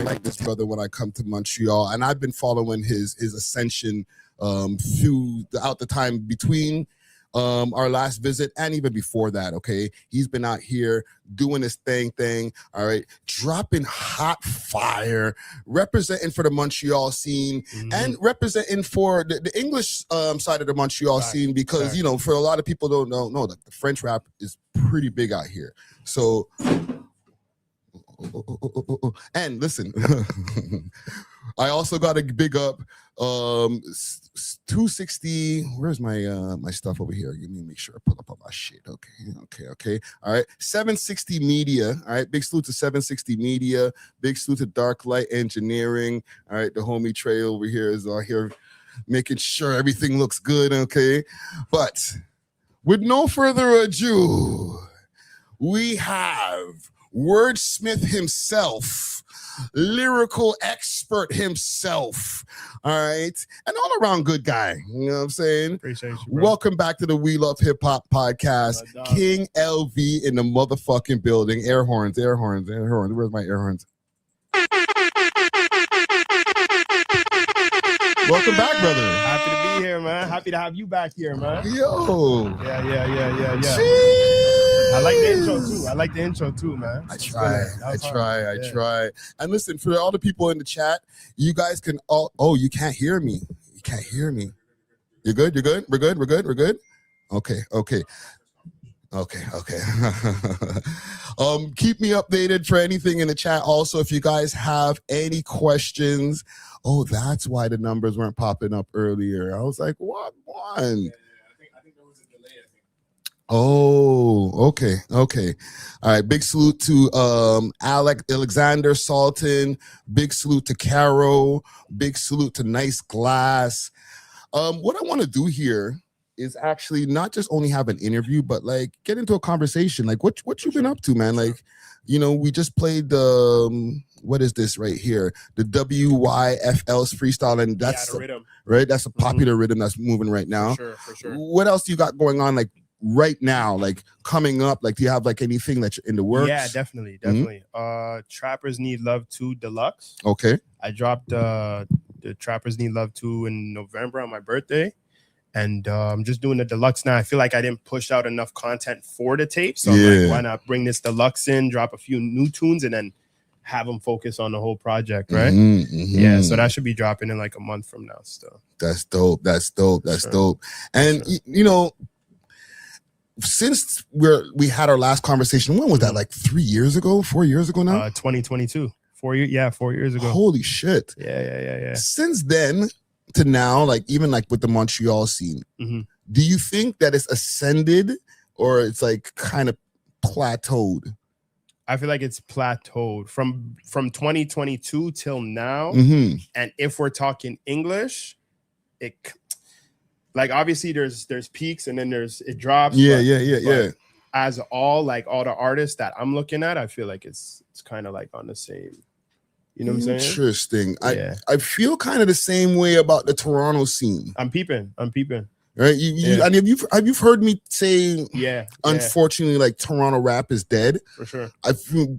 like this brother when I come to Montreal, and I've been following his ascension throughout the time between our last visit and even before that. Okay, he's been out here doing his thing, all right, dropping hot fire, representing for the Montreal scene, and representing for the English side of the Montreal scene, because you know, for a lot of people don't know that the French rap is pretty big out here. So and listen, I also got to big up 260. Where's my my stuff over here? Let me make sure I pull up all my shit. Okay. All right. 760 Media. All right. Big salute to 760 Media. Big salute to Dark Light Engineering. All right. The homie Trey over here is out here making sure everything looks good. Okay. But with no further ado, we have wordsmith himself, lyrical expert himself, all right, an all-around good guy, you know what I'm saying? Appreciate you, bro. Welcome back to the We Love Hip Hop podcast. King LV in the motherfucking building. Air horns. Where's my air horns? Welcome back, brother. Happy to be here, man. Happy to have you back here, man. Yo. Yeah. Jeez. I like the intro too, man. I try. And listen, for all the people in the chat, you guys can all. Oh, you can't hear me. You're good. We're good. Okay. Keep me updated for anything in the chat. Also, if you guys have any questions. Oh, that's why the numbers weren't popping up earlier. I was like, what one? I think there was a delay, I think. Oh, okay. All right. Big salute to Alexander Salton. Big salute to Caro. Big salute to Nice Glass. What I want to do here is actually not just only have an interview, but like get into a conversation. Like what you been up to, man? Like, you know, we just played the what is this right here? The WYFL's freestyle, and that's the rhythm, right? That's a popular rhythm that's moving right now. For sure. What else you got going on, like right now, like coming up? Like, do you have like anything that's in the works? Yeah, definitely. Trappers Need Love 2 Deluxe. Okay. I dropped the Trappers Need Love 2 in November on my birthday. And I'm just doing the deluxe now. I feel like I didn't push out enough content for the tape. So I'm like, why not bring this deluxe in, drop a few new tunes, and then have them focus on the whole project, right? Yeah, so that should be dropping in like a month from now still. That's dope. And, you know, since we had our last conversation, when was that? Like 4 years ago now? 2022. 4 years ago. Holy shit. Yeah. Since then to now, like even like with the Montreal scene, do you think that it's ascended or it's like kind of plateaued? I feel like it's plateaued from 2022 till now. And if we're talking English, it like obviously there's peaks and then it drops. Yeah. As all the artists that I'm looking at, I feel like it's kind of like on the same. You know what I'm saying? Interesting. Yeah. I feel kind of the same way about the Toronto scene. I'm peeping. Right? And have you heard me say? Unfortunately, like Toronto rap is dead. For sure.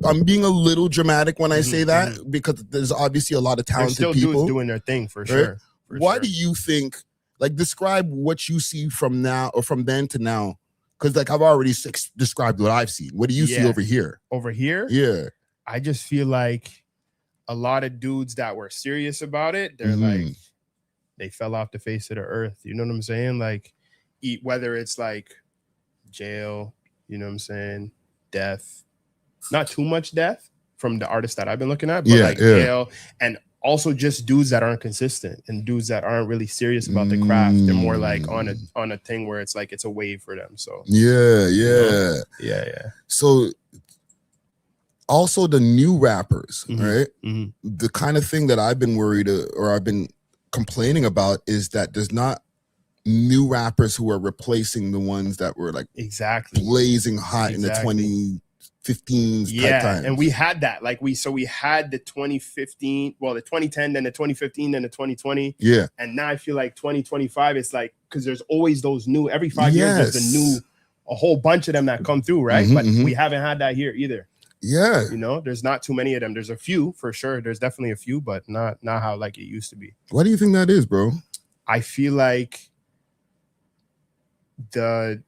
I'm being a little dramatic when I say that because there's obviously a lot of talented still people dudes doing their thing for sure. Why do you think? Like, describe what you see from now or from then to now, because like I've already described what I've seen. What do you see over here? Over here? Yeah. I just feel like a lot of dudes that were serious about it, they're like, they fell off the face of the earth. You know what I'm saying? Like, whether it's like jail, you know what I'm saying? Death, not too much death from the artists that I've been looking at, but jail, and also just dudes that aren't consistent and dudes that aren't really serious about the craft. They're more like on a thing where it's like it's a wave for them. So yeah. So also the new rappers, right? The kind of thing that I've been worried or I've been complaining about is that there's not new rappers who are replacing the ones that were like blazing hot in the 2015s type times. And we had that. Like we had the 2015, well, the 2010, then the 2015, then the 2020. Yeah. And now I feel like 2025, it's like, because there's always those new, every 5 years there's a whole bunch of them that come through, right? But we haven't had that here either. Yeah. You know, there's not too many of them. There's a few for sure. There's definitely a few, but not how like it used to be. Why do you think that is, bro? I feel like the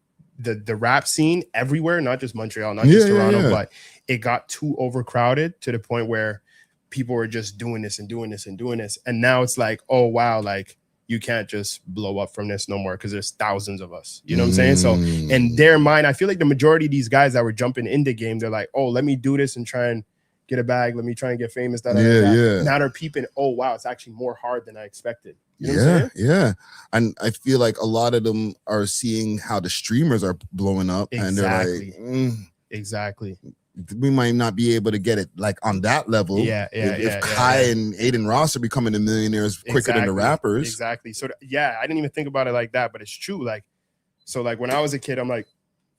rap scene everywhere, not just Montreal, not just Toronto, but it got too overcrowded to the point where people were just doing this and doing this and doing this. And now it's like, oh wow, like you can't just blow up from this no more because there's thousands of us. You know what I'm saying? So in their mind, I feel like the majority of these guys that were jumping in the game, they're like, oh, let me do this and try and get a bag. Let me try and get famous. Now they're peeping, oh wow, it's actually more hard than I expected. You know what I'm saying? Yeah. And I feel like a lot of them are seeing how the streamers are blowing up, and they're like, exactly. We might not be able to get it like on that level. If Kai and Aiden Ross are becoming the millionaires quicker than the rappers. Exactly. So I didn't even think about it like that, but it's true. Like, so like when I was a kid, I'm like,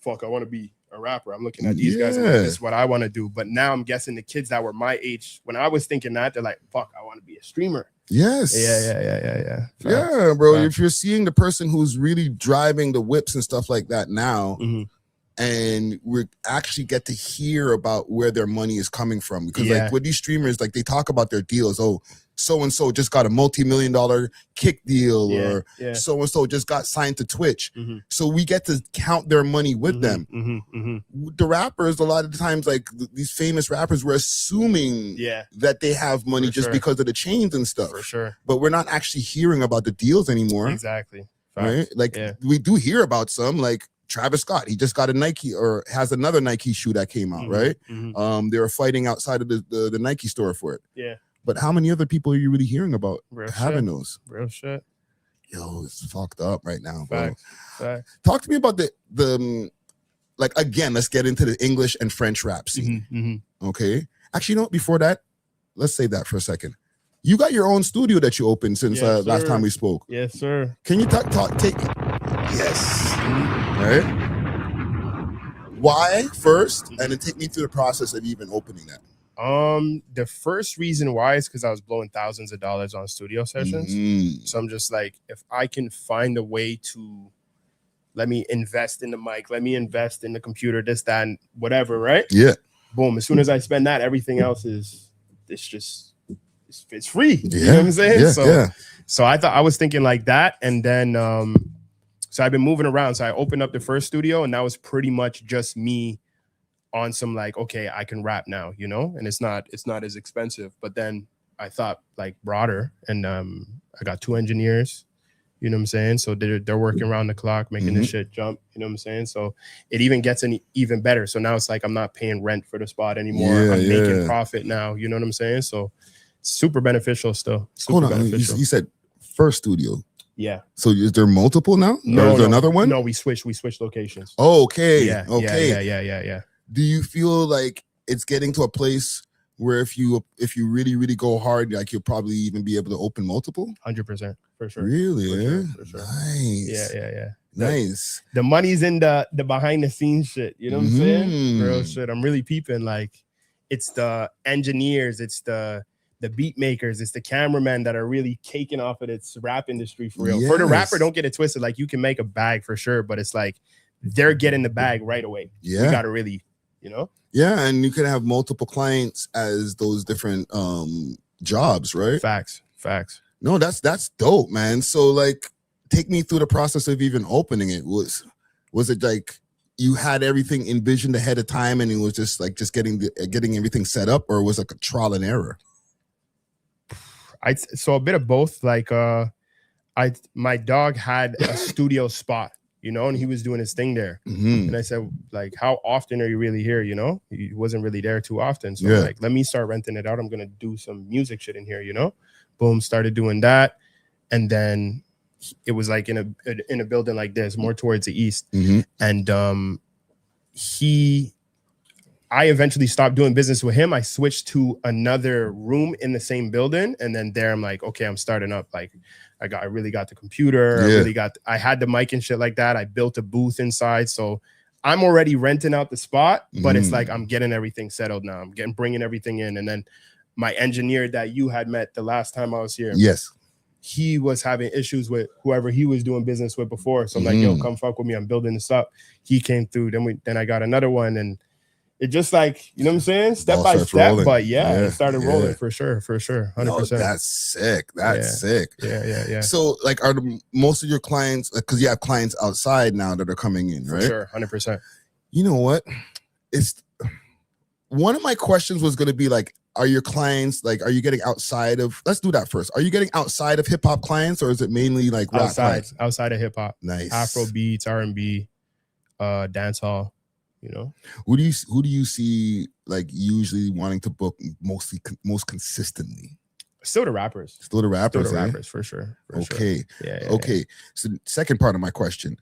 fuck, I want to be a rapper. I'm looking at these guys and like, this is what I want to do. But now I'm guessing the kids that were my age, when I was thinking that, they're like, fuck, I want to be a streamer. Yes. Yeah. Yeah, bro. If you're seeing the person who's really driving the whips and stuff like that now, and we actually get to hear about where their money is coming from, because like with these streamers, like they talk about their deals. Oh, so-and-so just got a multi-million-dollar kick deal, or so-and-so just got signed to Twitch. So we get to count their money with them. The rappers, a lot of the times, like these famous rappers, we're assuming that they have money just because of the chains and stuff. For sure. But we're not actually hearing about the deals anymore. Exactly. Right? Like we do hear about some, like Travis Scott. He just got a Nike, or has another Nike shoe that came out, right? They were fighting outside of the Nike store for it. Yeah. But how many other people are you really hearing about having those? Real shit. Yo, it's fucked up right now, bro. Facts. Talk to me about the like, again, let's get into the English and French rap scene. Okay. Actually, you know, before that, let's save that for a second. You got your own studio that you opened since last time we spoke. Yes, sir. Can you take yes. All right. Why first, and then take me through the process of even opening that. The first reason why is because I was blowing thousands of dollars on studio sessions. So I'm just like, if I can find a way to let me invest in the mic, let me invest in the computer, this, that, and whatever, right? Yeah. Boom. As soon as I spend that, everything else it's free. You know what I'm saying? So I was thinking like that. And then so I've been moving around. So I opened up the first studio, and that was pretty much just me on some like, okay, I can rap now, you know, and it's not as expensive. But then I thought like broader, and I got 2 engineers, you know what I'm saying? So they're working around the clock, making this shit jump, you know what I'm saying? So it even gets even better. So now it's like I'm not paying rent for the spot anymore. I'm making profit now, you know what I'm saying? So super beneficial still. Super beneficial. You said first studio. Yeah. So is there multiple now? No, or is there another one? No, we switched locations. Oh, okay. Yeah. Okay. Yeah. Do you feel like it's getting to a place where if you really, really go hard, like you'll probably even be able to open multiple? 100%, for sure. Really? For sure. Nice. Yeah. Nice. The money's in the behind the scenes shit. You know what I'm saying? Real shit. I'm really peeping. Like, it's the engineers, it's the beat makers, it's the cameramen that are really caking off of this rap industry for real. For the rapper, don't get it twisted. Like, you can make a bag for sure, but it's like they're getting the bag right away. You gotta really, you know. Yeah, and you can have multiple clients as those different jobs, right? Facts. No, that's dope, man. So like, take me through the process of even opening it. Was it like you had everything envisioned ahead of time, and it was just like getting everything set up, or was it like a trial and error? So a bit of both. Like my dog had a studio spot, you know, and he was doing his thing there. And I said, like, how often are you really here? You know, he wasn't really there too often. So like, let me start renting it out. I'm gonna do some music shit in here, you know. Boom, started doing that, and then it was like in a building like this, more towards the east. And I eventually stopped doing business with him. I switched to another room in the same building. And then there I'm like, okay, I'm starting up. Like I really got the computer. I had the mic and shit like that. I built a booth inside. So I'm already renting out the spot, but it's like, I'm getting everything settled now. I'm bringing everything in. And then my engineer that you had met the last time I was here. Yes. He was having issues with whoever he was doing business with before. So I'm like, yo, come fuck with me. I'm building this up. He came through. Then I got another one, and it just like, you know what I'm saying? Step Ball by starts step, rolling. but yeah, Yeah, it started yeah. rolling for sure, 100%. No, that's sick. That's sick. Yeah. So, like, are most of your clients, because you have clients outside now that are coming in, For right? sure, 100%. You know what? It's one of my questions was going to be like, are your clients like, are you getting outside of? Let's do that first. Are you getting outside of hip hop clients, or is it mainly like rap clients? Outside of hip hop? Nice. Afro beats, R&B, dance hall. You know, who do you see like usually wanting to book most consistently? Still the rappers. Still the rappers for sure. Okay. Sure. Yeah. Okay. So second part of my question,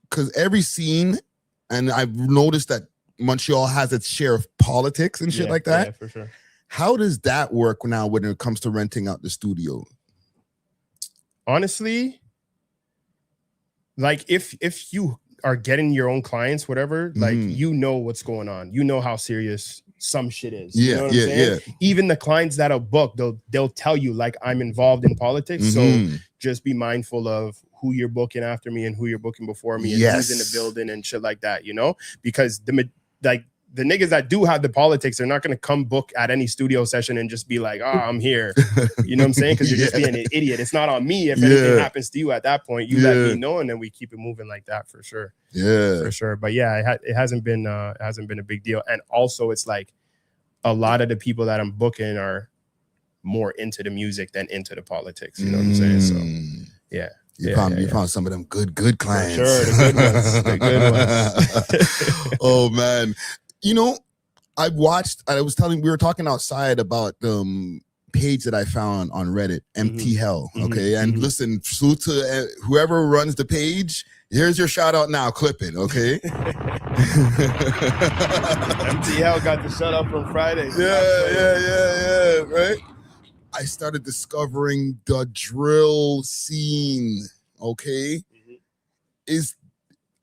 because every scene, and I've noticed that Montreal has its share of politics and shit like that. Yeah, for sure. How does that work now when it comes to renting out the studio? Honestly, like if you are getting your own clients, whatever, like you know what's going on. You know how serious some shit is. You know what I'm saying? Even the clients that'll book, they'll tell you like, I'm involved in politics. So just be mindful of who you're booking after me and who you're booking before me and who's in the building and shit like that, you know? Because the niggas that do have the politics, they're not going to come book at any studio session and just be like, oh, I'm here. You know what I'm saying? Because you're just being an idiot. It's not on me. If anything happens to you at that point, you let me know, and then we keep it moving like that for sure. Yeah, for sure. But yeah, it hasn't been a big deal. And also, it's like a lot of the people that I'm booking are more into the music than into the politics. You know what I'm saying? So yeah. You found some of them good clients. For sure, the good ones. Oh man. You know, we were talking outside about page that I found on Reddit, Empty Hell. Okay. And listen, salute to whoever runs the page. Here's your shout out now. Clip it, okay? Empty Hell got the shout out from Friday. Yeah, right? I started discovering the drill scene, okay?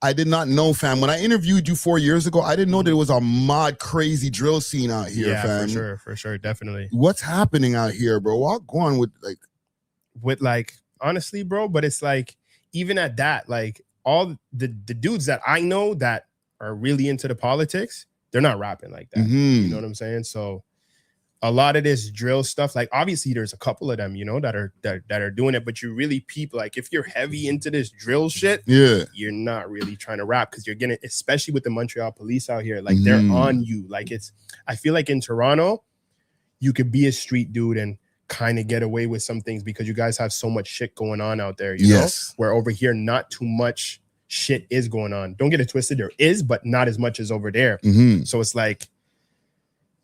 I did not know, fam. When I interviewed you 4 years ago, I didn't know there was a mod crazy drill scene out here, fam. For sure, definitely. What's happening out here, bro? What going with honestly, bro, but it's like, even at that, like all the dudes that I know that are really into the politics, they're not rapping like that. You know what I'm saying? So a lot of this drill stuff, like obviously there's a couple of them, you know, that are doing it, but you really peep, like if you're heavy into this drill shit, you're not really trying to rap, because you're getting, especially with the Montreal police out here, like they're on you. Like I feel like in Toronto, you could be a street dude and kind of get away with some things because you guys have so much shit going on out there, you know, where over here, not too much shit is going on. Don't get it twisted. There is, but not as much as over there. So it's like,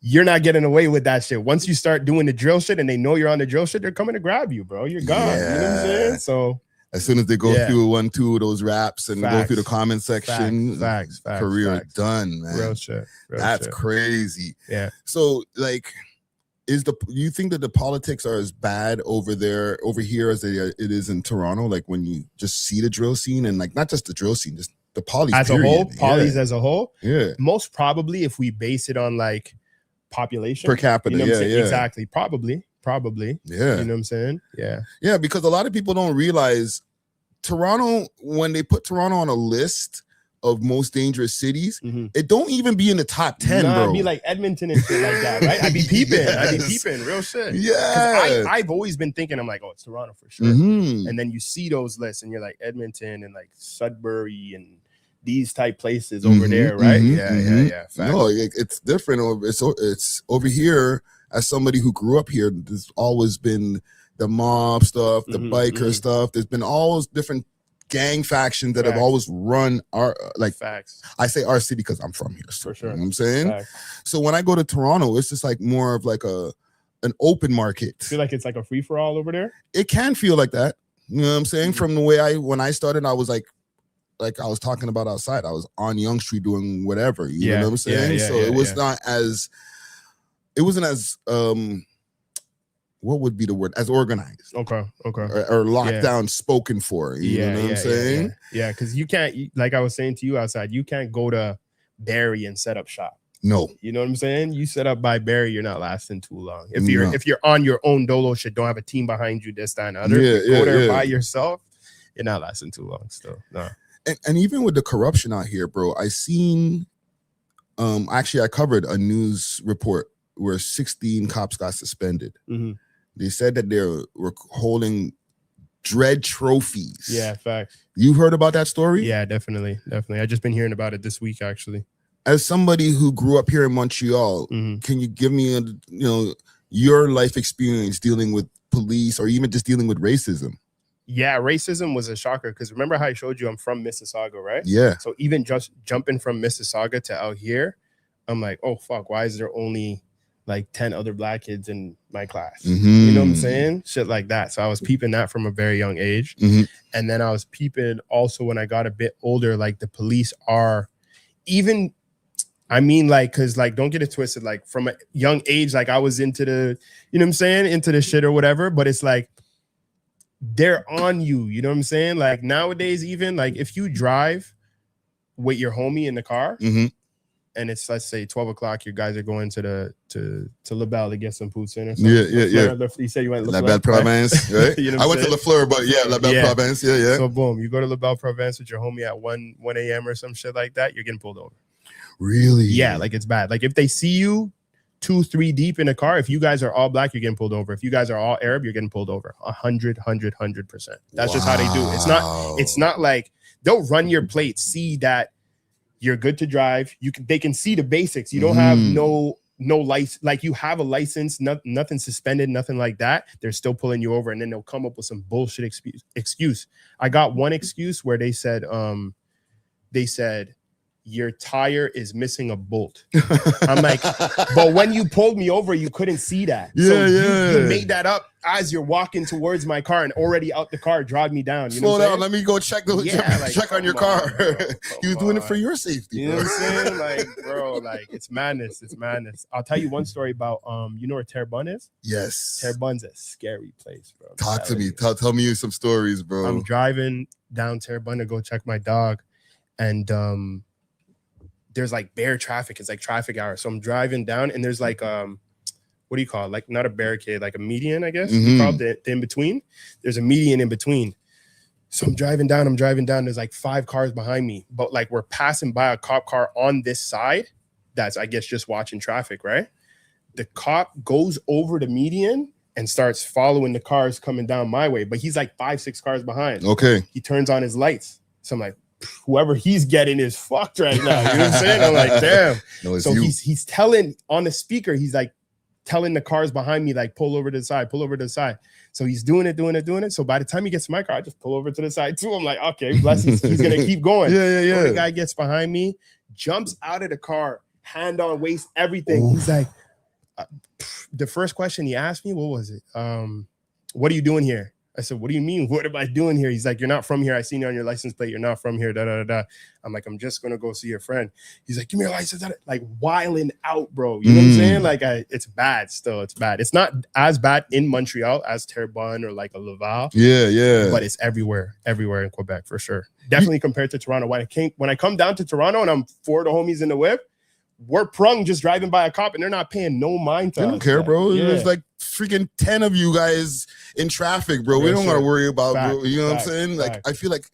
you're not getting away with that shit. Once you start doing the drill shit and they know you're on the drill shit, they're coming to grab you, bro. You're gone. You know what I'm saying? So as soon as they go through 1-2 of those raps and go through the comment section, facts, career done, man. Real shit. That's crazy. Yeah. So like, do you think that the politics are as bad over here as it is in Toronto? Like when you just see the drill scene, and like not just the drill scene, just the polys as a whole, polys as a whole. Yeah. Most probably, if we base it on like population per capita, you know exactly, probably, yeah, you know what I'm saying, yeah, because a lot of people don't realize Toronto, when they put Toronto on a list of most dangerous cities, it don't even be in the top 10, bro. It'd be like Edmonton and shit like that, right? I'd be peeping real shit. Yeah, I've always been thinking, I'm like, oh, it's Toronto for sure. And then you see those lists and you're like Edmonton and like Sudbury and these type places over there, right? Yeah. No, it's different. It's over here. As somebody who grew up here, there's always been the mob stuff, the biker stuff. There's been all those different gang factions that have always run our facts. I say our city because I'm from here, for sure. You know what I'm saying? Facts. So when I go to Toronto, it's just like more of like an open market. I feel like it's like a free for all over there. It can feel like that. You know what I'm saying? From the way when I started, I was like I was talking about outside, I was on Yonge Street doing whatever. You know what I'm saying? So it was not as, it wasn't as what would be the word, as organized. Okay. Or locked down, spoken for. You know what I'm saying? Yeah, because you can't, like I was saying to you outside, you can't go to Barrie and set up shop. No. You know what I'm saying? You set up by Barrie, you're not lasting too long. If you're on your own dolo shit, don't have a team behind you, this, that, and other. Go there by yourself, you're not lasting too long still. No. And even with the corruption out here, bro, I seen Actually, I covered a news report where 16 cops got suspended. Mm-hmm. They said that they were holding dread trophies. Yeah, facts. You heard about that story? Yeah, definitely. I just been hearing about it this week, actually. As somebody who grew up here in Montreal, can you give me your life experience dealing with police or even just dealing with racism? Yeah, racism was a shocker because remember how I showed you I'm from Mississauga, right? Yeah. So even just jumping from Mississauga to out here, I'm like, oh fuck, why is there only like 10 other black kids in my class? You know what I'm saying? Shit like that. So I was peeping that from a very young age. And then I was peeping also when I got a bit older, like the police are even, I mean, like, cause like, don't get it twisted. Like from a young age, like I was into the, you know what I'm saying? Into the shit or whatever, but it's like, they're on you. You know what I'm saying? Like nowadays, even like if you drive with your homie in the car, and it's let's say 12 o'clock, your guys are going to La.O.L to get some poutine or something. Yeah. You said you went to La.O.L Province, right? You know I went to Lafleur, but yeah, La.O.L Province, yeah. So boom, you go to La.O.L Province with your homie at 1 a.m. or some shit like that, you're getting pulled over. Really? Yeah, like it's bad. Like if they see you 2-3 deep in a car, if you guys are all black, you're getting pulled over. If you guys are all Arab, you're getting pulled over. 100%. That's just how they do. It's not like they'll run your plate, see that you're good to drive. They can see the basics. You don't have no license, like you have a license, nothing suspended, nothing like that. They're still pulling you over, and then they'll come up with some bullshit excuse. I got one excuse where they said your tire is missing a bolt. I'm like, but when you pulled me over, you couldn't see that. You made that up as you're walking towards my car and already out the car, drive me down. You Slow down. Let me go check on your car. He was doing it for your safety. You know what I'm saying? Like, bro, like it's madness. I'll tell you one story about you know where Terrebonne is? Yes. Terrebonne's a scary place, bro. Talk to me. Tell me some stories, bro. I'm driving down Terrebonne to go check my dog, and there's like bare traffic. It's like traffic hour. So I'm driving down and there's like, what do you call it? Like not a barricade, like a median, I guess. You call it the in between. There's a median in between. So I'm driving down. There's like 5 cars behind me, but like we're passing by a cop car on this side. That's, I guess, just watching traffic, right? The cop goes over the median and starts following the cars coming down my way, but he's like 5-6 cars behind. Okay. He turns on his lights. So I'm like, whoever he's getting is fucked right now. You know what I'm saying? I'm like, damn. No, so he's telling on the speaker, he's like telling the cars behind me, like, pull over to the side. So he's doing it. So by the time he gets to my car, I just pull over to the side too. I'm like, okay, blessings. He's gonna keep going. Yeah. So the guy gets behind me, jumps out of the car, hand on waist, everything. Oof. He's like, the first question he asked me, what was it? What are you doing here? I said, what do you mean? What am I doing here? He's like, you're not from here. I seen you on your license plate. You're not from here. I'm like, I'm just going to go see your friend. He's like, give me your license. Like wilding out, bro. You know what I'm saying? Like it's bad still. It's bad. It's not as bad in Montreal as Terrebonne or like a Laval. Yeah. But it's everywhere in Quebec for sure. Definitely compared to Toronto. When I come down to Toronto and I'm 4 of the homies in the whip, we're prung just driving by a cop and they're not paying no mind to us. They don't care, bro. Yeah. There's like freaking 10 of you guys in traffic, bro. We don't got to worry about, bro. You know what I'm saying? Like, I feel like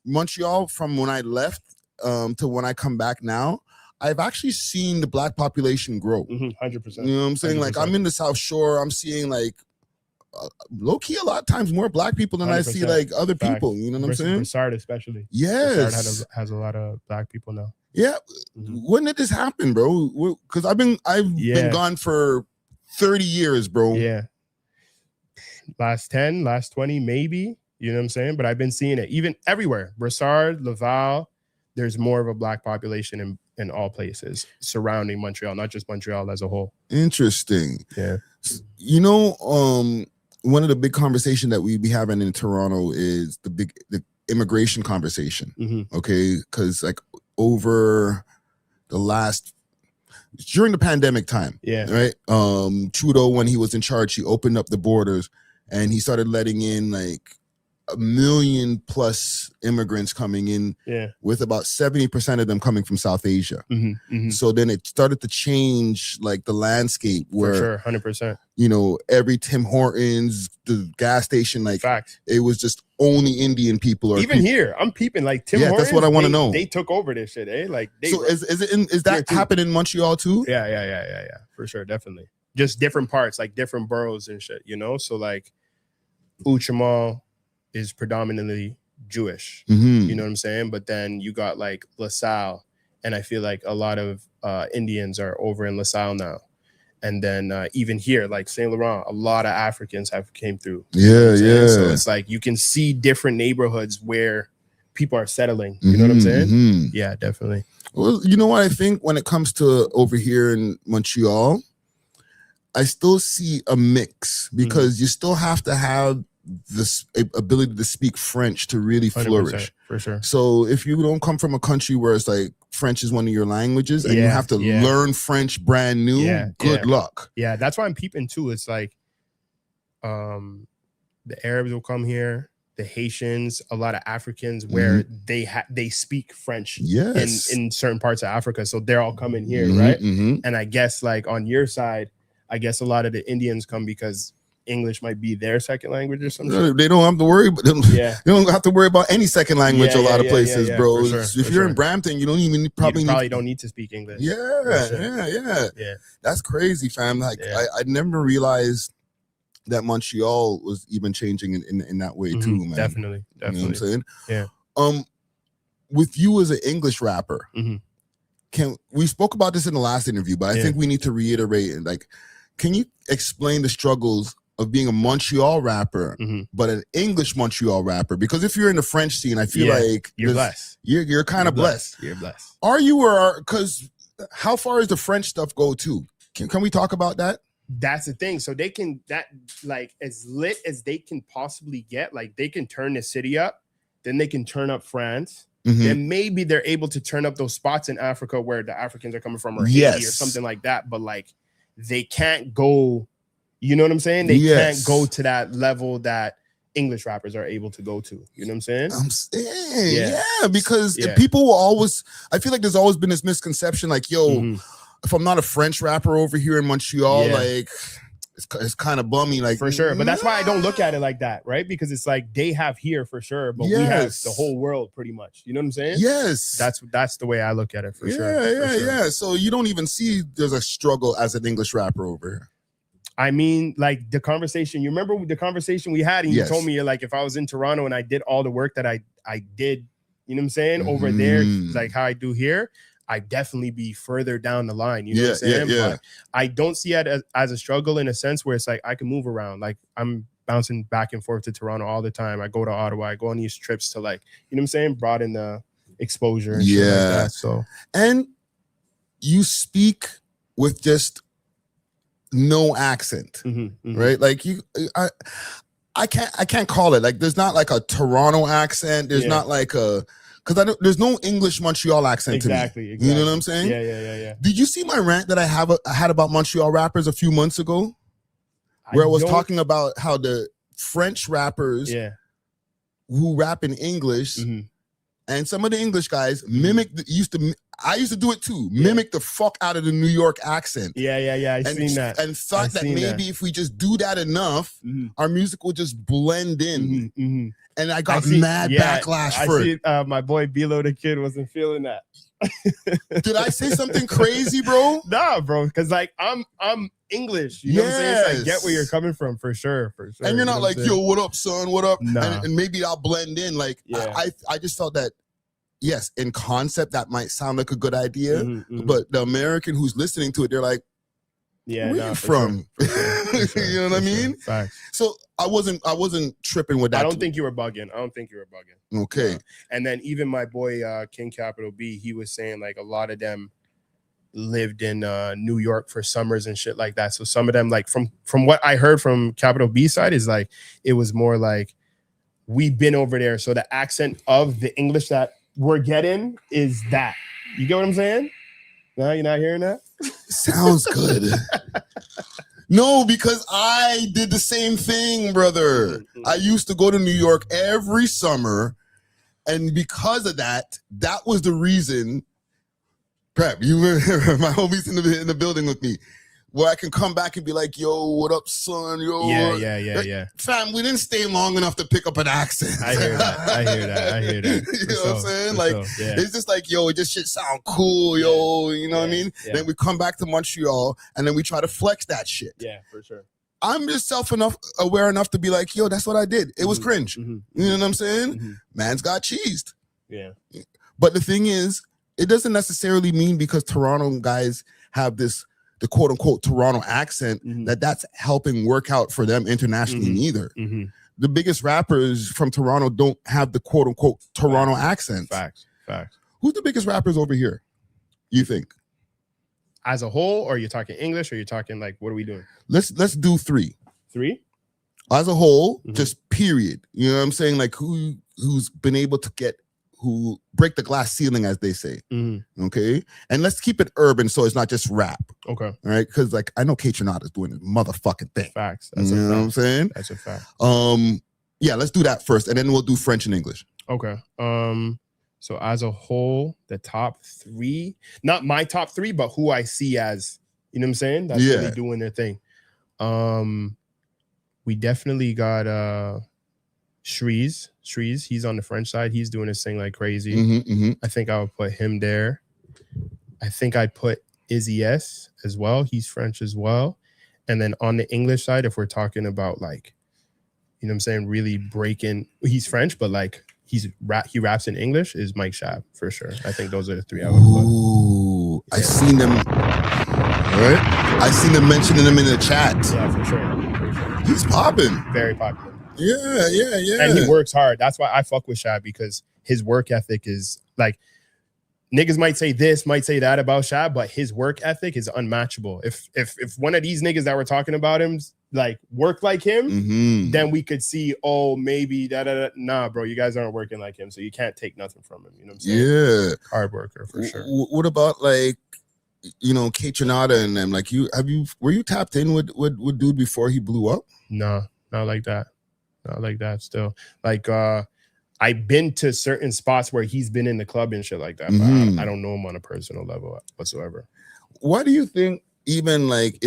Montreal, from when I left to when I come back now, I've actually seen the black population grow. 100%. You know what I'm saying? 100%. Like, I'm in the South Shore. I'm seeing like low key a lot of times more black people than 100%. I see like other people. You know what I'm saying? Brossard especially. Yes. Brossard has a lot of black people now. Yeah. When did this happen, bro? Because I've been gone for 30 years, bro. Yeah. Last 10, last 20, maybe. You know what I'm saying? But I've been seeing it even everywhere. Brossard, Laval, there's more of a black population in all places surrounding Montreal, not just Montreal as a whole. Interesting. Yeah. You know, one of the big conversation that we be having in Toronto is the immigration conversation. Okay. Because like over the during the pandemic time, right? Trudeau, when he was in charge, he opened up the borders and he started letting in like 1 million plus immigrants coming in, with about 70% of them coming from South Asia. So then it started to change like the landscape where, for sure, 100%. You know, every Tim Hortons, the gas station, like it was just only Indian people. Or even here, I'm peeping like Tim Hortons. That's what I want to know. They took over this shit, eh? Like, so is that happening in Montreal too? Yeah, for sure, definitely. Just different parts, like different boroughs and shit, you know. So like, A.W.O.L is predominantly Jewish, you know what I'm saying? But then you got like LaSalle, and I feel like a lot of Indians are over in LaSalle now. And then even here, like Saint Laurent, a lot of Africans have came through. Yeah. So it's like you can see different neighborhoods where people are settling. You know what I'm saying? Yeah, definitely. Well, you know what I think when it comes to over here in Montreal, I still see a mix because you still have to have this ability to speak French to really flourish. For sure. So if you don't come from a country where it's like French is one of your languages and you have to learn French brand new, good luck. Yeah, that's why I'm peeping too. It's like the Arabs will come here, the Haitians, a lot of Africans where they speak French in certain parts of Africa. So they're all coming here, right? And I guess like on your side, I guess a lot of the Indians come because English might be their second language or something. They don't have to worry, but they don't have to worry about any second language. A lot of places, bro. If you're in Brampton, you don't even probably don't need to speak English. Yeah. That's crazy, fam. Like I never realized that Montreal was even changing in that way too, man. Definitely. You know what I'm saying? Yeah. With you as an English rapper, we spoke about this in the last interview, but I think we need to reiterate and like, can you explain the struggles of being a Montreal rapper, but an English Montreal rapper? Because if you're in the French scene, I feel like you're blessed. You're kind of blessed. You're blessed. Are you, or because how far does the French stuff go to? Can we talk about that? That's the thing. So they can, that like as lit as they can possibly get, like they can turn the city up, then they can turn up France. Then maybe they're able to turn up those spots in Africa where the Africans are coming from, or Haiti or something like that. But like they can't go, you know what I'm saying? They can't go to that level that English rappers are able to go to. You know what I'm saying? I'm saying, because people will always, I feel like there's always been this misconception, like, yo, if I'm not a French rapper over here in Montreal, like it's kind of bummy, like for sure. But that's why I don't look at it like that, right? Because it's like they have here for sure, but we have the whole world pretty much. You know what I'm saying? Yes. That's the way I look at it for sure. Yeah. So you don't even see there's a struggle as an English rapper over here. I mean, like the conversation, you remember the conversation we had, and you told me, you're like, if I was in Toronto and I did all the work that I did, you know what I'm saying, over there, like how I do here, I'd definitely be further down the line. You know what I'm saying? But I don't see it as a struggle in a sense where it's like I can move around. Like I'm bouncing back and forth to Toronto all the time. I go to Ottawa. I go on these trips to, like, you know what I'm saying, broaden the exposure and shit like that. So, and you speak with just no accent, right? Like I can't call it, like there's not like a Toronto accent. There's not like a, because there's no English Montreal accent to me. Exactly. You know what I'm saying? Yeah. Did you see my rant that I had about Montreal rappers a few months ago, where I was talking about how the French rappers who rap in English and some of the English guys mimic I used to do it too, mimic the fuck out of the New York accent. I seen that. And thought that maybe if we just do that enough, our music will just blend in. And I got mad backlash for it. My boy Bilo the Kid wasn't feeling that. Did I say something crazy, bro? Nah, bro, because like I'm English. You know what I'm saying? So I get where you're coming from for sure. And you're not like, yo, what up, son? What up? Nah. And maybe I'll blend in. Like I just felt that, yes, in concept that might sound like a good idea, but the American who's listening to it, they're like, where you from? Sure. You know what I mean? Facts. So I wasn't tripping with that. I don't think you were bugging. Okay. And then even my boy King Capital B, he was saying like a lot of them lived in New York for summers and shit like that. So some of them, like from what I heard from Capital B side, is like it was more like we've been over there. So the accent of the English that we're getting is that. You get what I'm saying? No, you're not hearing that? Sounds good. No, because I did the same thing, brother. I used to go to New York every summer, and because of that, that was the reason. Prep, you were my homies in the building with me, where I can come back and be like, "Yo, what up, son? Yo, yeah. Fam, we didn't stay long enough to pick up an accent." I hear that. You know what I'm saying? Like, it's just like, yo, this shit sound cool, yo. You know what I mean? Then we come back to Montreal, and then we try to flex that shit. Yeah, for sure. I'm just aware enough to be like, yo, that's what I did. It was cringe. You know what I'm saying? Man's got cheesed. Yeah. But the thing is, it doesn't necessarily mean because Toronto guys have the quote unquote Toronto accent that's helping work out for them internationally neither. The biggest rappers from Toronto don't have the quote unquote Toronto accent. Facts. Who's the biggest rappers over here, you think? As a whole, or you're talking English, or you're talking like, what are we doing? Let's do three. Three? As a whole, just period. You know what I'm saying? Like who's been able to who break the glass ceiling, as they say. Okay? And let's keep it urban so it's not just rap. Okay. All right? Because like I know K-Tronada is doing his motherfucking thing. Facts. You know what I'm saying? That's a fact. Yeah, let's do that first, and then we'll do French and English. Okay. So as a whole, the top three, not my top three, but who I see as, you know what I'm saying? That's really doing their thing. We definitely got Shreeze, he's on the French side. He's doing his thing like crazy. I think I would put him there. I think I'd put Izzy S as well. He's French as well. And then on the English side, if we're talking about like, you know what I'm saying, really breaking, he's French, but like he raps in English, is Mike Shab for sure. I think those are the three I would put. Ooh, I seen them. All right, I seen them mentioning him in the chat. Yeah, for sure. He's popping. Very popular. Yeah. And he works hard. That's why I fuck with Shab, because his work ethic is like, niggas might say this, might say that about Shab, but his work ethic is unmatchable. If one of these niggas that were talking about him like work like him, then we could see, oh, maybe nah, bro, you guys aren't working like him, so you can't take nothing from him. You know what I'm saying? Yeah, hard worker for sure. What about like, you know, K-Tronada and them? Like, were you tapped in with dude before he blew up? No, not like that. Not like that. Still, like, I've been to certain spots where he's been in the club and shit like that, but I don't know him on a personal level whatsoever. Why do you think even like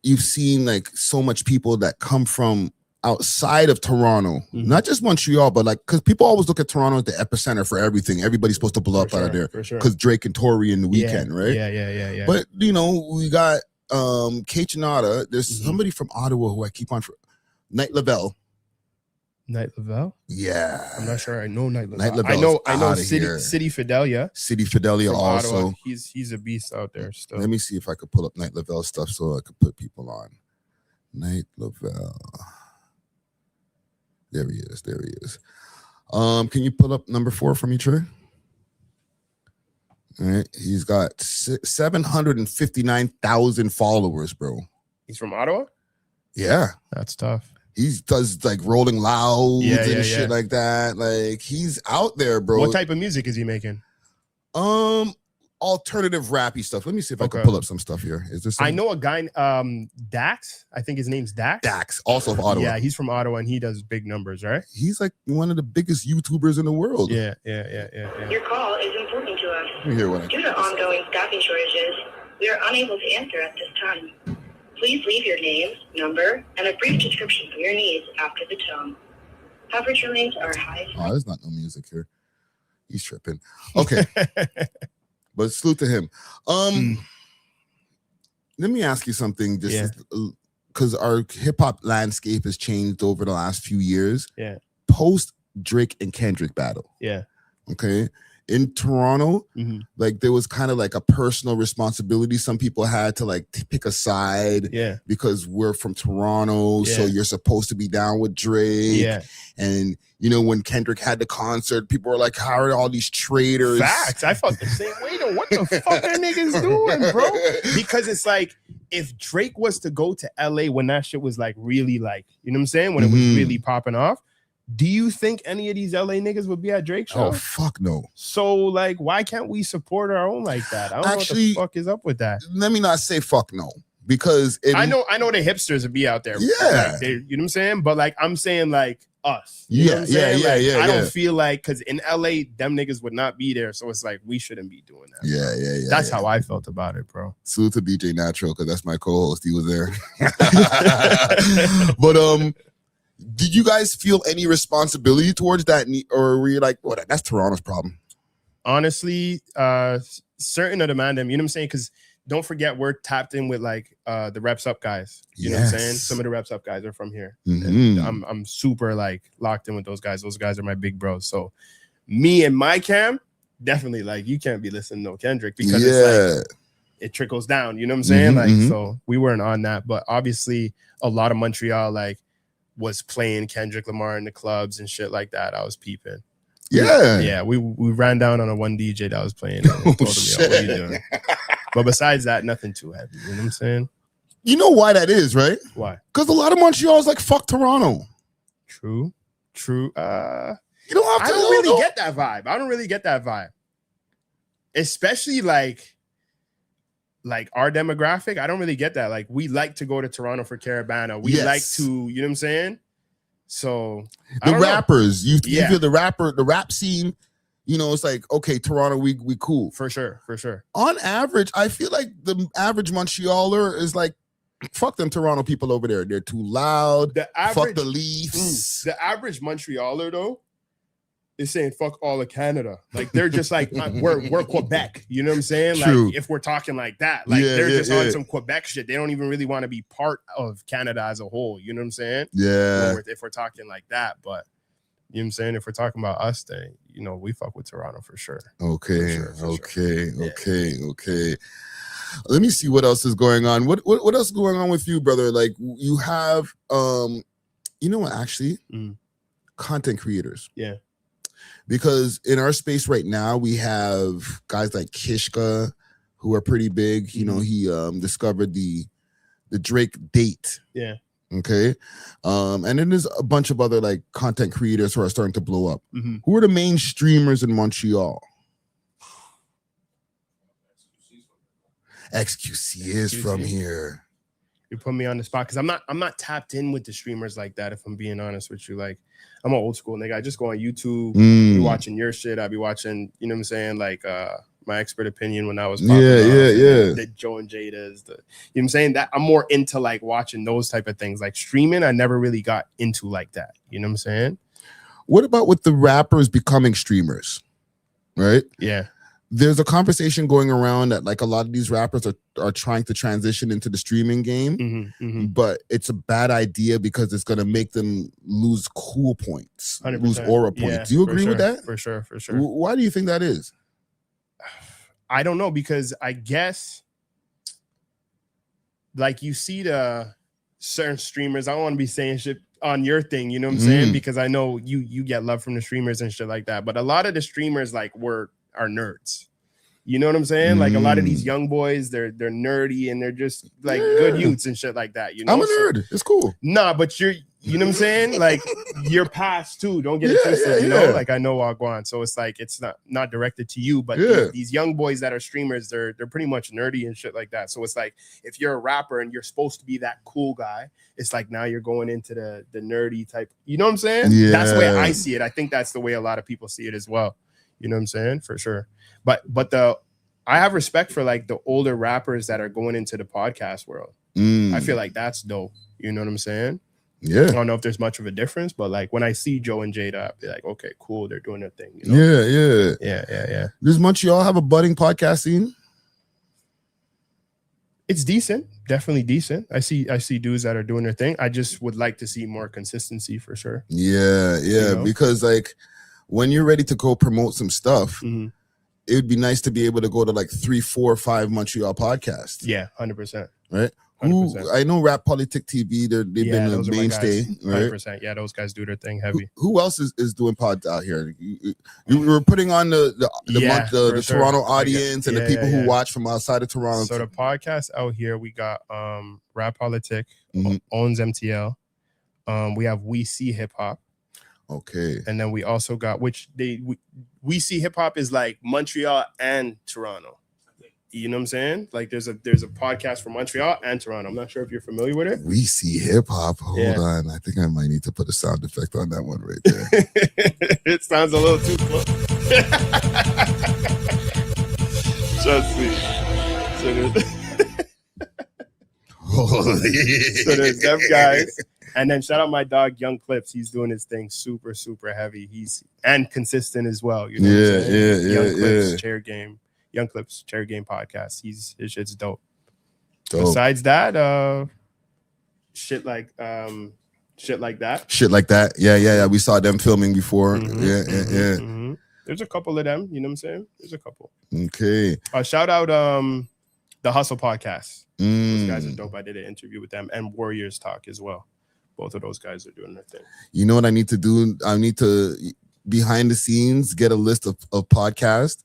you've seen like so much people that come from outside of Toronto, not just Montreal, but like, because people always look at Toronto as the epicenter for everything. Everybody's supposed to blow up out of there because Drake and Tory in the weekend, right? Yeah. But you know, we got K-Tronada. There's somebody from Ottawa who I keep on for Night-Level. Night-Level? Yeah. I'm not sure I know Night-Level. Night-Level I know City Fidelia. City Fidelia also. Ottawa. He's a beast out there still. Let me see if I could pull up Night-Level stuff so I could put people on. Night-Level. There he is. Can you pull up number 4 for me, Trey? All right. He's got 759,000 followers, bro. He's from Ottawa? Yeah. That's tough. He does like Rolling Louds and shit like that. Like, he's out there, bro. What type of music is he making? Alternative rappy stuff. Let me see if I can pull up some stuff here. Is this? I know a guy, Dax. I think his name's Dax. Dax, also from Ottawa. Yeah, he's from Ottawa and he does big numbers, right? He's like one of the biggest YouTubers in the world. Yeah. Your call is important to us. Let me hear what Due to ongoing staffing shortages, we are unable to answer at this time. Please leave your name, number, and a brief description of your needs after the tone. Coverage remains are high. Oh, there's not no music here. He's tripping. Okay. But salute to him. Let me ask you something, just because our hip-hop landscape has changed over the last few years. Yeah. Post Drake and Kendrick battle. Yeah. Okay. In Toronto, like there was kind of like a personal responsibility. Some people had to like pick a side, because we're from Toronto, so you're supposed to be down with Drake. Yeah. And you know, when Kendrick had the concert, people were like, "How are all these traitors?" Facts. I felt the same way. Though, what the fuck are niggas doing, bro? Because it's like, if Drake was to go to LA when that shit was like really like, you know what I'm saying, when it was really popping off. Do you think any of these LA niggas would be at Drake's show? Oh, fuck no. So, like, why can't we support our own like that? I don't know what the fuck is up with that. Let me not say fuck no. because I know the hipsters would be out there. Yeah. Like, you know what I'm saying? But like I'm saying like us. You know what I'm saying? I don't feel like, because in LA, them niggas would not be there. So it's like we shouldn't be doing that. Yeah. That's how I felt about it, bro. Salute to DJ Natural, because that's my co-host. He was there. But did you guys feel any responsibility towards that, or were you like, well, that's Toronto's problem? Honestly, certain of the man them, you know what I'm saying? Because don't forget, we're tapped in with like the Reps Up guys. You know what I'm saying? Some of the Reps Up guys are from here. And I'm super like locked in with those guys. Those guys are my big bros. So me and my camp, definitely like you can't be listening to no Kendrick, because it's like it trickles down. You know what I'm saying? So we weren't on that. But obviously a lot of Montreal like was playing Kendrick Lamar in the clubs and shit like that. I was peeping. Yeah. We ran down on a one DJ that was playing. And told him, yo, what are you doing? But besides that, nothing too heavy. You know what I'm saying? You know why that is, right? Why? Because a lot of Montreal's like, fuck Toronto. True. You don't have to. I don't really get that vibe. Especially like our demographic. I don't really get that. Like, we like to go to Toronto for Carabana. We like to, you know what I'm saying? So the rappers, you feel the rap scene, you know, it's like, okay, Toronto, we cool. For sure. On average, I feel like the average Montrealer is like, fuck them Toronto people over there. They're too loud. Fuck the Leafs. The average Montrealer, though, is saying fuck all of Canada. Like, they're just like, we're Quebec. You know what I'm saying? True. Like, if we're talking like that, like they're just on some Quebec shit. They don't even really want to be part of Canada as a whole. You know what I'm saying? Yeah. If we're talking like that, but you know what I'm saying? If we're talking about us, then, you know, we fuck with Toronto for sure. Okay. Let me see what else is going on. What else is going on with you, brother? Like, you have, you know what, actually? Content creators. Yeah. Because in our space right now, we have guys like Kishka, who are pretty big. You know, he discovered the Drake date. Yeah. Okay. And then there's a bunch of other like content creators who are starting to blow up. Who are the main streamers in Montreal? XQC is from here. You put me on the spot because I'm not tapped in with the streamers like that, if I'm being honest with you. Like, I'm an old school nigga. I just go on YouTube, be watching your shit. I be watching, you know what I'm saying, like My Expert Opinion when I was popping off, the Joe and Jada's, you know what I'm saying? That I'm more into like watching those type of things. Like streaming, I never really got into like that. You know what I'm saying? What about with the rappers becoming streamers? Right? Yeah. There's a conversation going around that like a lot of these rappers are trying to transition into the streaming game, but it's a bad idea because it's going to make them lose cool points, 100%. lose aura points. Yeah, do you agree with that? For sure. Why do you think that is? I don't know, because I guess like you see the certain streamers, I don't want to be saying shit on your thing, you know what I'm saying? Because I know you get love from the streamers and shit like that, but a lot of the streamers like are nerds. You know what I'm saying? Like a lot of these young boys, they're nerdy and they're just like good youths and shit like that. You know, I'm a nerd. It's cool. Nah, but you know what I'm saying? Like you're past too. Don't get it twisted. You know, like I know Wagwan, so it's like it's not directed to you, but these young boys that are streamers, they're pretty much nerdy and shit like that. So it's like if you're a rapper and you're supposed to be that cool guy, it's like now you're going into the nerdy type. You know what I'm saying? Yeah. That's the way I see it. I think that's the way a lot of people see it as well. You know what I'm saying? For sure. But I have respect for like the older rappers that are going into the podcast world. I feel like that's dope. You know what I'm saying? Yeah. I don't know if there's much of a difference, but like when I see Joe and Jada, I'll be like, okay, cool. They're doing their thing. You know? Yeah. Does Montreal have a budding podcast scene? It's decent. Definitely decent. I see dudes that are doing their thing. I just would like to see more consistency for sure. Yeah. You know? Because like when you're ready to go promote some stuff, it would be nice to be able to go to like 3, 4, 5 Montreal podcasts. Yeah, 100%. Right? 100%. I know Rap Politic TV, they've been a mainstay. Right? 100%. Yeah, those guys do their thing heavy. Who else is doing pods out here? You were putting on the Toronto audience and the people who watch from outside of Toronto. So the podcast out here, we got Rap Politic, owns MTL. We have We See Hip Hop. Okay. And then we also got, We See Hip Hop is like Montreal and Toronto. You know what I'm saying? Like there's a podcast from Montreal and Toronto. I'm not sure if you're familiar with it. We see hip hop. Hold on. I think I might need to put a sound effect on that one right there. It sounds a little too close. Trust me. So there's them guys. And then shout out my dog Young Clips. He's doing his thing super, super heavy. He's and consistent as well. You know what I'm saying? Young Clips Chair Game. Young Clips Chair Game podcast. His shit's dope. Besides that, shit like that. Shit like that. Yeah. We saw them filming before. Mm-hmm. There's a couple of them. You know what I'm saying? There's a couple. Okay. Shout out the Hustle podcast. Those guys are dope. I did an interview with them and Warriors Talk as well. Both of those guys are doing their thing. You know what I need to do? I need to behind the scenes get a list of podcasts.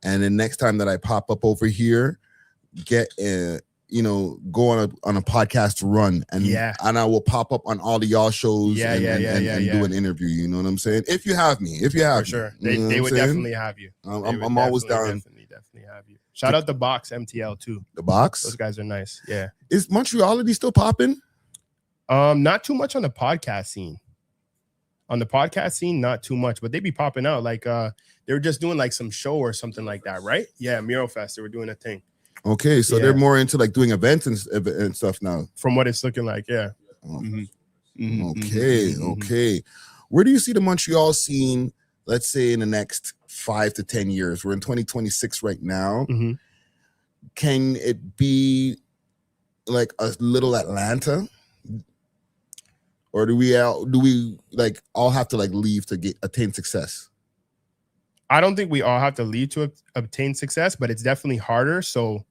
And then next time that I pop up over here, get go on a podcast run, and I will pop up on all of y'all shows and do an interview. You know what I'm saying? If you have me, for sure, they would definitely have you. I'm always down. Definitely have you. Shout out the Box MTL too. The Box, those guys are nice. Yeah, is Montreal still popping? Not too much on the podcast scene. On the podcast scene, not too much, but they be popping out. Like they were just doing like some show or something like that, right? Yeah, Mural Fest. They were doing a thing. Okay, so they're more into like doing events and stuff now. From what it's looking like, yeah. Okay. Where do you see the Montreal scene, let's say in the next 5 to 10 years? We're in 2026 right now. Can it be like a little Atlanta? Or do we like all have to like leave to attain success? I don't think we all have to leave to obtain success, but it's definitely harder. So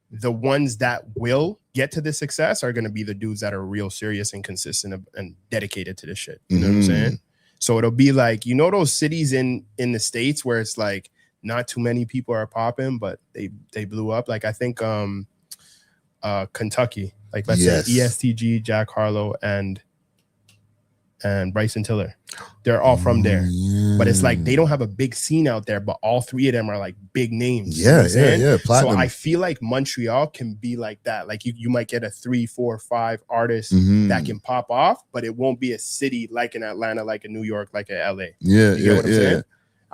the ones that will get to the success are going to be the dudes that are real serious and consistent and dedicated to this shit. You know what I'm saying? So it'll be like, those cities in the States where it's like not too many people are popping, but they blew up. Like I think Kentucky, like let's say ESTG, Jack Harlow, and Bryson Tiller. They're all from there. But it's like they don't have a big scene out there, but all three of them are like big names. Yeah. Platinum. So I feel like Montreal can be like that. Like you might get a 3, 4, 5 artists that can pop off, but it won't be a city like in Atlanta, like in New York, like in LA. You get what I'm saying?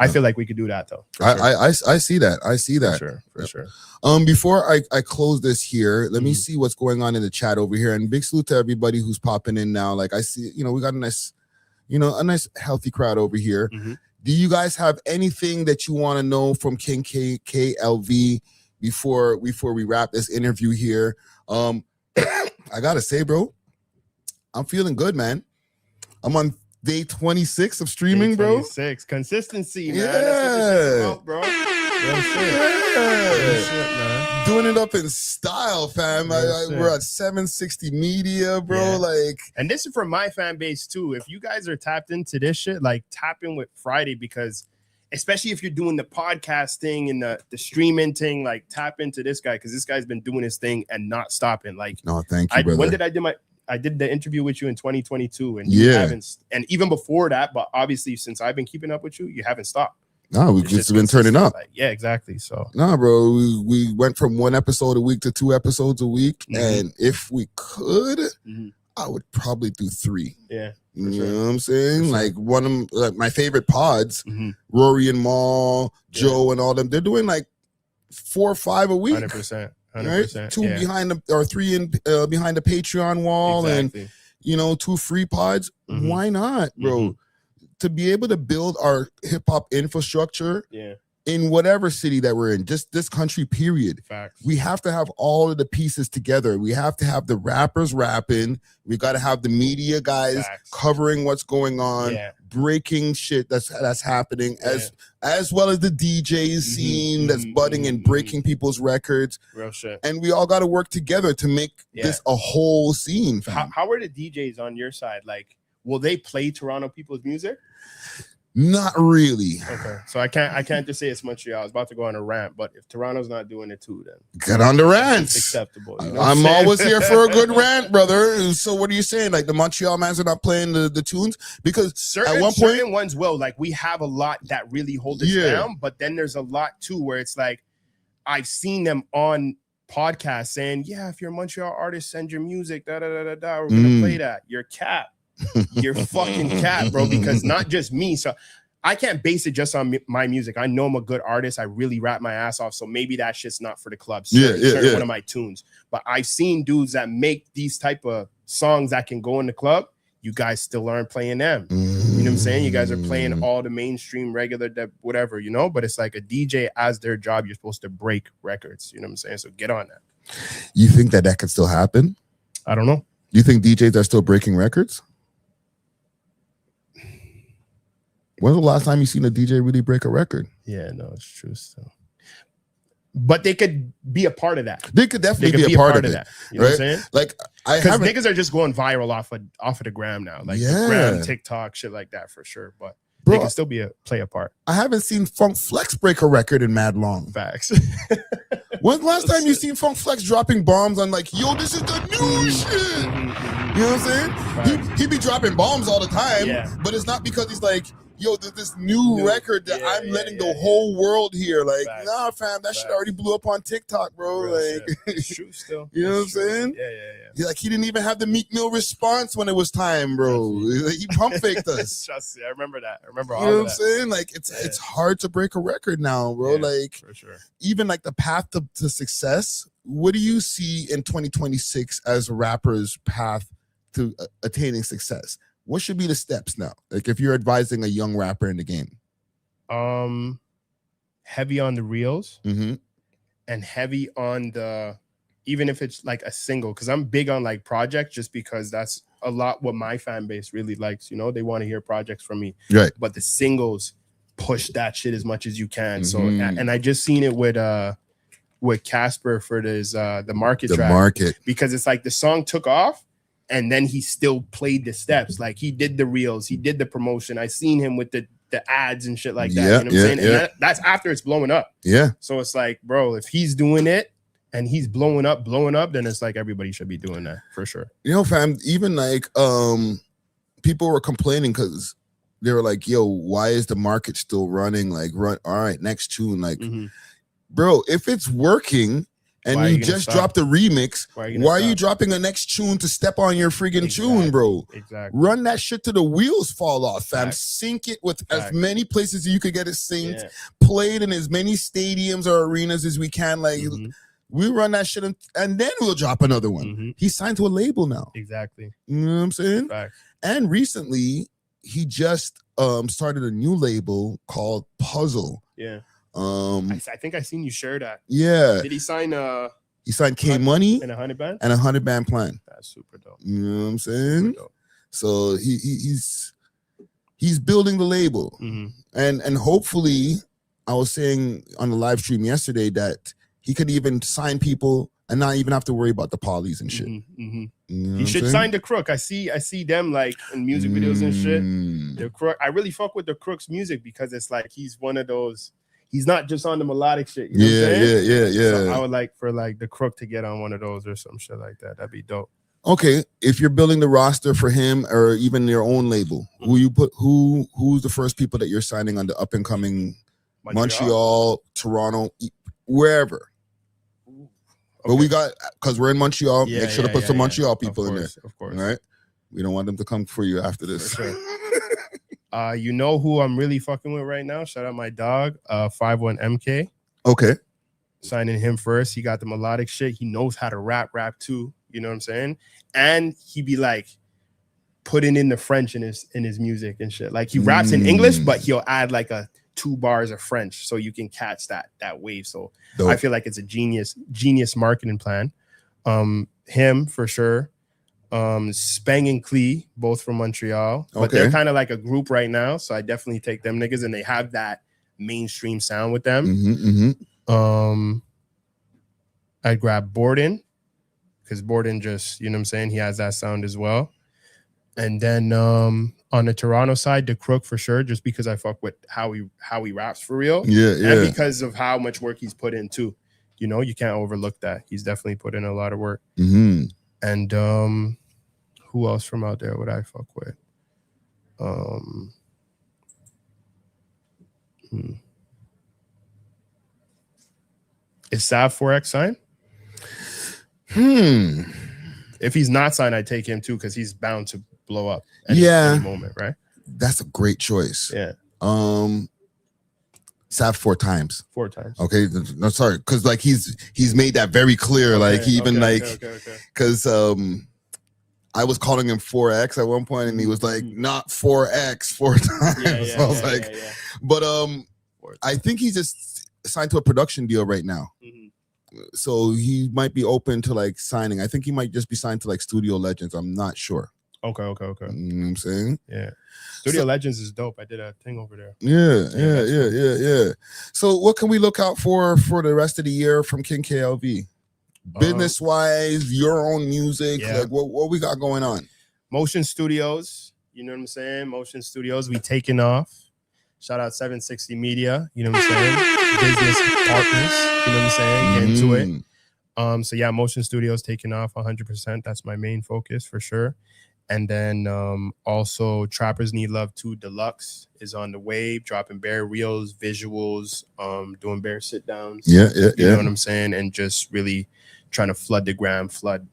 I feel like we could do that though. I see that. I see that. For sure. Before I close this here, let me see what's going on in the chat over here. And big salute to everybody who's popping in now. Like I see, we got a nice healthy crowd over here. Do you guys have anything that you want to know from King KLV before we wrap this interview here? I gotta say, bro, I'm feeling good, man. I'm on day 26 of streaming, day 26. Bro. Consistency, man. Yeah. That's what this is about, bro. Man. Doing it up in style, fam. We're at 760 Media, bro. And this is for my fan base too. If you guys are tapped into this shit, like tap in with Friday, because especially if you're doing the podcast thing and the streaming thing, like tap into this guy, because this guy's been doing his thing and not stopping. Like, no, thank you, brother. When did I did the interview with you in 2022, and you haven't, and even before that, but obviously since I've been keeping up with you, you haven't stopped. No, we've just been turning up. Exactly. So bro, we went from 1 episode a week to 2 episodes a week, and if we could, I would probably do 3. Yeah, you know what I'm saying? Like one of my favorite pods, Rory and Maul, Joe, and all them. They're doing like 4 or 5 a week. 100%. Right? 2 behind or 3 in behind the Patreon wall, and 2 free pods. Why not, bro? To be able to build our hip hop infrastructure in whatever city that we're in, just this country, period. Facts. We have to have all of the pieces together. We have to have the rappers rapping. We got to have the media guys covering what's going on, breaking shit that's happening, as well as the DJs scene that's budding and breaking people's records. Real shit. And we all got to work together to make this a whole scene. How are the DJs on your side? Like, will they play Toronto people's music? Not really. Okay, so I can't just say it's Montreal. I was about to go on a rant, but if Toronto's not doing it too, then get on the rants. It's acceptable. I'm always here for a good rant, brother. So what are you saying? Like the Montreal mans are not playing the tunes? Because at one point, certain ones will. Like we have a lot that really hold us down, but then there's a lot too where it's like I've seen them on podcasts saying, yeah, if you're a Montreal artist, send your music, we're gonna play that. You're cap. You're fucking cap, bro, because not just me. So I can't base it just on my music. I know I'm a good artist. I really rap my ass off. So maybe that shit's not for the club. Certain one of my tunes. But I've seen dudes that make these type of songs that can go in the club. You guys still aren't playing them. You know what I'm saying? You guys are playing all the mainstream, regular, whatever, you know? But it's like a DJ as their job. You're supposed to break records. You know what I'm saying? So get on that. You think that could still happen? I don't know. Do you think DJs are still breaking records? When's the last time you seen a DJ really break a record? Yeah, no, it's true still. But they could be a part of that. They could definitely be a part of it. That. You know what I'm saying? Like, because niggas are just going viral off of the gram now. Like the gram, TikTok, shit like that for sure. But bro, they can still play a part. I haven't seen Funk Flex break a record in mad long. Facts. When's the last time you seen Funk Flex dropping bombs on like, yo, this is the new shit? You know what I'm saying? He be dropping bombs all the time, but it's not because he's like, yo, this new record that I'm letting the whole world hear. Like, nah, fam, that shit already blew up on TikTok, bro. Like, it's true still. You know what I'm saying? Yeah. Like, he didn't even have the Meek Mill response when it was time, bro. He pump faked us. Trust me, I remember that. I remember all of that. You know what I'm saying? Like, it's hard to break a record now, bro. Like, for sure. Even like the path to success. What do you see in 2026 as a rapper's path to attaining success? What should be the steps now? Like if you're advising a young rapper in the game. Heavy on the reels and heavy on the, even if it's like a single, because I'm big on like projects just because that's a lot what my fan base really likes. You know, they want to hear projects from me. Right. But the singles push that shit as much as you can. So, and I just seen it with Casper for this, the market track. Because it's like the song took off. And then he still played the steps. Like he did the reels, he did the promotion. I seen him with the ads and shit like that. You know what I'm saying? And that's after it's blowing up. Yeah. So it's like, bro, if he's doing it and he's blowing up, then it's like everybody should be doing that for sure. You know, fam, even like people were complaining because they were like, yo, why is the market still running? Like, all right, next tune. Like, bro, if it's working. And you just dropped a remix. Why are you dropping a next tune to step on your friggin' tune, bro? Exactly. Run that shit till the wheels fall off, fam. Sync it with as many places you could get it synced. Play it in as many stadiums or arenas as we can. Like we run that shit and then we'll drop another one. He's signed to a label now. Exactly. You know what I'm saying? Facts. And recently he just started a new label called Puzzle. Yeah. I think I seen you share that. Yeah. Did he sign he signed K Money and 100 band? And 100 band plan. That's super dope. You know what I'm saying? So he's building the label. And hopefully I was saying on the live stream yesterday that he could even sign people and not even have to worry about the polys and shit. You know he should sign the Crook. I see them like in music videos and shit. The Crook. I really fuck with the Crook's music because it's like he's one of those. He's not just on the melodic shit. You know what I'm saying? Yeah. So I would like for like the Crook to get on one of those or some shit like that. That'd be dope. Okay, if you're building the roster for him or even your own label, who's the first people that you're signing on the up and coming Montreal, Toronto, wherever? But we got, because we're in Montreal, make sure to put some Montreal people in there. Of course. All right? We don't want them to come for you after this. For sure. You know who I'm really fucking with right now? Shout out my dog, 51MK. Okay. Signing him first. He got the melodic shit. He knows how to rap too. You know what I'm saying? And he be like putting in the French in his music and shit. Like he raps in English, but he'll add like 2 bars of French so you can catch that wave. So dope. I feel like it's a genius marketing plan. Him for sure. Speng and Klee, both from Montreal, but they're kind of like a group right now. So I definitely take them niggas, and they have that mainstream sound with them. I'd grab Borden because Borden just, you know what I'm saying, he has that sound as well. And then on the Toronto side, the Crook for sure, just because I fuck with how he raps for real. And because of how much work he's put in too. You know, you can't overlook that. He's definitely put in a lot of work. And who else from out there would I fuck with? Is Sav 4X signed? If he's not signed, I'd take him too, because he's bound to blow up any moment, right? That's a great choice. Yeah. Sav 4 times. 4 times. Okay. No, sorry. Because like he's made that very clear. Okay, like he even okay. because I was calling him 4X at one point, and he was like, not 4X 4 times. I was like, but I think he just signed to a production deal right now. So he might be open to like signing. I think he might just be signed to like Studio Legends. I'm not sure. Okay. You know what I'm saying? Yeah. Studio Legends is dope. I did a thing over there. Yeah. So what can we look out for the rest of the year from King KLV? Business wise, your own music, like what we got going on? Motion Studios, you know what I'm saying? Motion Studios, we taking off. Shout out 760 Media, you know what I'm saying? Business partners, you know what I'm saying? Get into it. So yeah, Motion Studios taking off 100%. That's my main focus for sure. And then also Trappers Need Love 2 Deluxe is on the way, dropping bare reels, visuals, doing bare sit downs. You know what I'm saying? And just really trying to flood the gram, flood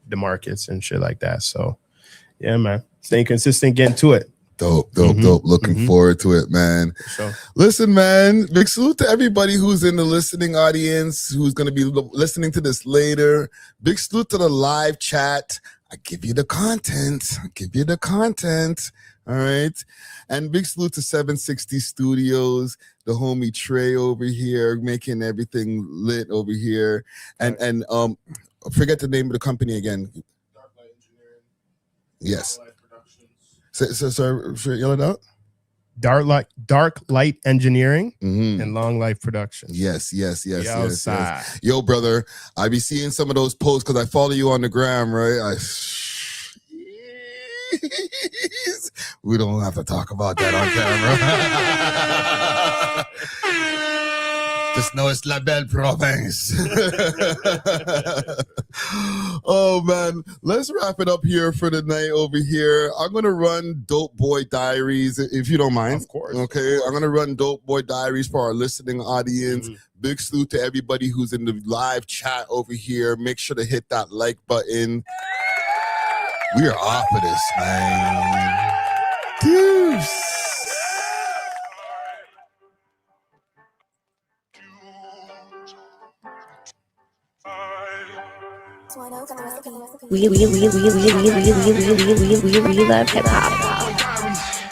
the markets and shit like that. So yeah, man, staying consistent, getting to it. Dope. Looking forward to it, man. Sure. Listen, man, big salute to everybody who's in the listening audience, who's going to be listening to this later. Big salute to the live chat. I give you the content. All right. And big salute to 760 Studios, the homie Trey over here, making everything lit over here. And forget the name of the company again. Dark Light Engineering. Yes. So yell it out. Dark Light Engineering and Long Life Productions. Yes. Yo, brother, I be seeing some of those posts because I follow you on the gram, right? We don't have to talk about that on camera. Just know it's La Belle Province. Oh, man. Let's wrap it up here for the night over here. I'm going to run Dope Boy Diaries, if you don't mind. Of course. Okay. I'm going to run Dope Boy Diaries for our listening audience. Big salute to everybody who's in the live chat over here. Make sure to hit that like button. We are off of this, man. Deuce. We love hip hop.